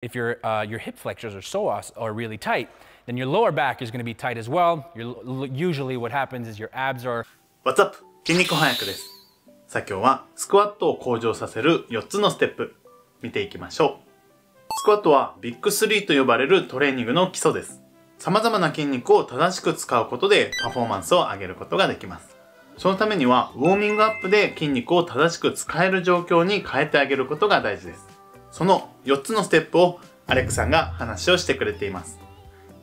If your hip flexors or psoas are really tight, then your lower back is going to be tight as well. Usually what happens is your abs are... What's up? 筋肉翻訳です。さあ今日はスクワットを向上させる4つのステップ見ていきましょう。スクワットはビッグ3と呼ばれるトレーニングの基礎です。様々な筋肉を正しく使うことでパフォーマンスを上げることができます。そのためにはウォーミングアップで筋肉を正しく使える状況に変えてあげることが大事です。その4つのステップをアレックさんが話をしてくれています。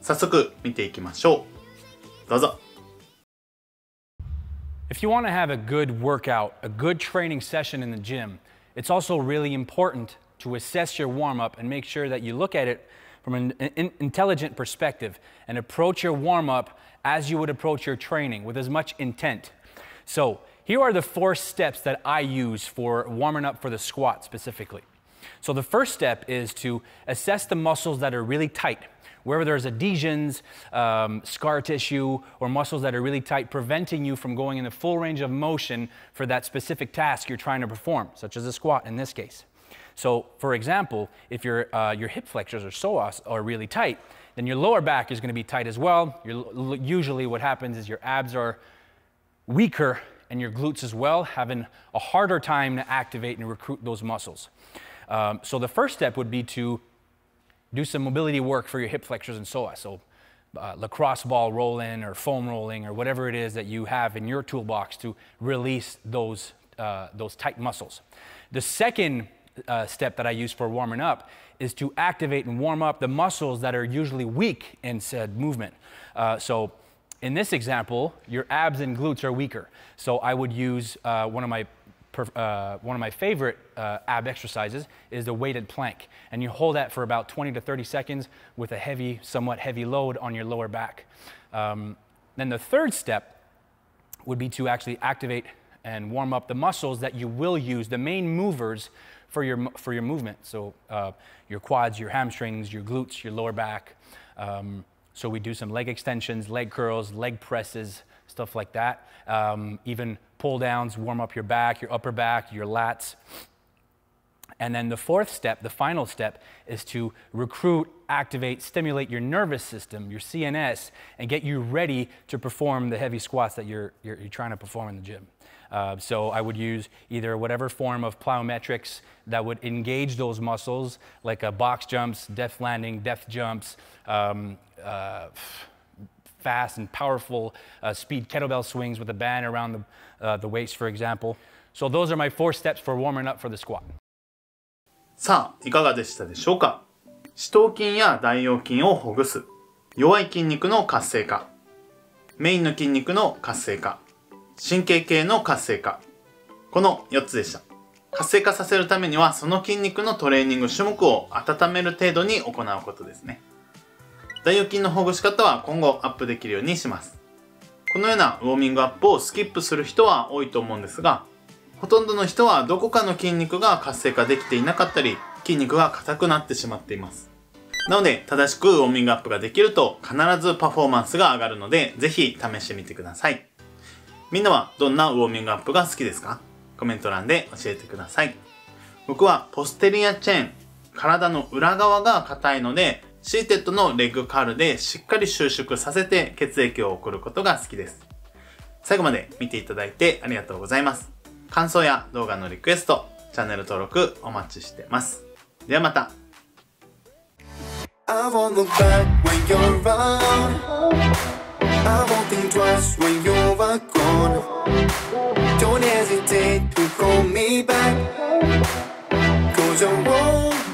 早速見ていきましょう。どうぞ。If you want to have a good workout, a good training session in the gym, it's also really important to assess your warm-up and make sure that you look at it from an intelligent perspective and approach your warm-up as you would approach your training with as much intent. So here are the 4 steps that I use for warming up for the squat specifically. So the first step is to assess the muscles that are really tight. Wherever there's adhesions, scar tissue, or muscles that are really tight, preventing you from going in the full range of motion for that specific task you're trying to perform, such as a squat in this case. So, for example, if your hip flexors or psoas are really tight, then your lower back is going to be tight as well. Usually what happens is your abs are weaker and your glutes as well, having a harder time to activate and recruit those muscles. So the first step would be to do some mobility work for your hip flexors and psoas. So lacrosse ball rolling or foam rolling or whatever it is that you have in your toolbox to release those tight muscles. The second step that I use for warming up is to activate and warm up the muscles that are usually weak in said movement. So in this example, your abs and glutes are weaker. So I would use one of my favorite ab exercises is the weighted plank. And you hold that for about 20 to 30 seconds with a somewhat heavy load on your lower back. Then the third step would be to actually activate and warm up the muscles that you will use, the main movers for your movement. So your quads, your hamstrings, your glutes, your lower back. So we do some leg extensions, leg curls, leg presses, stuff like that. Even pull downs, warm up your back, your upper back, your lats. And then the fourth step, the final step, is to recruit, activate, stimulate your nervous system, your CNS, and get you ready to perform the heavy squats that you're trying to perform in the gym. So I would use either whatever form of plyometrics that would engage those muscles, like box jumps, depth landing, depth jumps, fast and powerful speed kettlebell swings with a band around the waist, for example. So those are my 4 steps for warming up for the squat. さあ、いかがでしたでしょうか。四頭筋や大腰筋をほぐす、弱い筋肉の活性化、メインの筋肉の活性化、神経系の活性化。この4つでした。活性化させるためにはその筋肉のトレーニング種目を温める程度に行うことですね。大腰筋のほぐし方は今後アップできるようにします。このようなウォーミングアップをスキップする人は多いと思うんですが、ほとんどの人はどこかの筋肉が活性化できていなかったり、筋肉が硬くなってしまっています。なので正しくウォーミングアップができると必ずパフォーマンスが上がるので、ぜひ試してみてください。みんなはどんなウォーミングアップが好きですか？コメント欄で教えてください。僕はポステリアチェーン、体の裏側が硬いので、シーテッドのレッグカールでしっかり収縮させて血液を送ることが好きです。最後まで見ていただいてありがとうございます。感想や動画のリクエスト、チャンネル登録お待ちしてます。ではまた。I won't look back when you're around. I won't think twice when you're gone. Don't hesitate to call me back. 'Cause I won't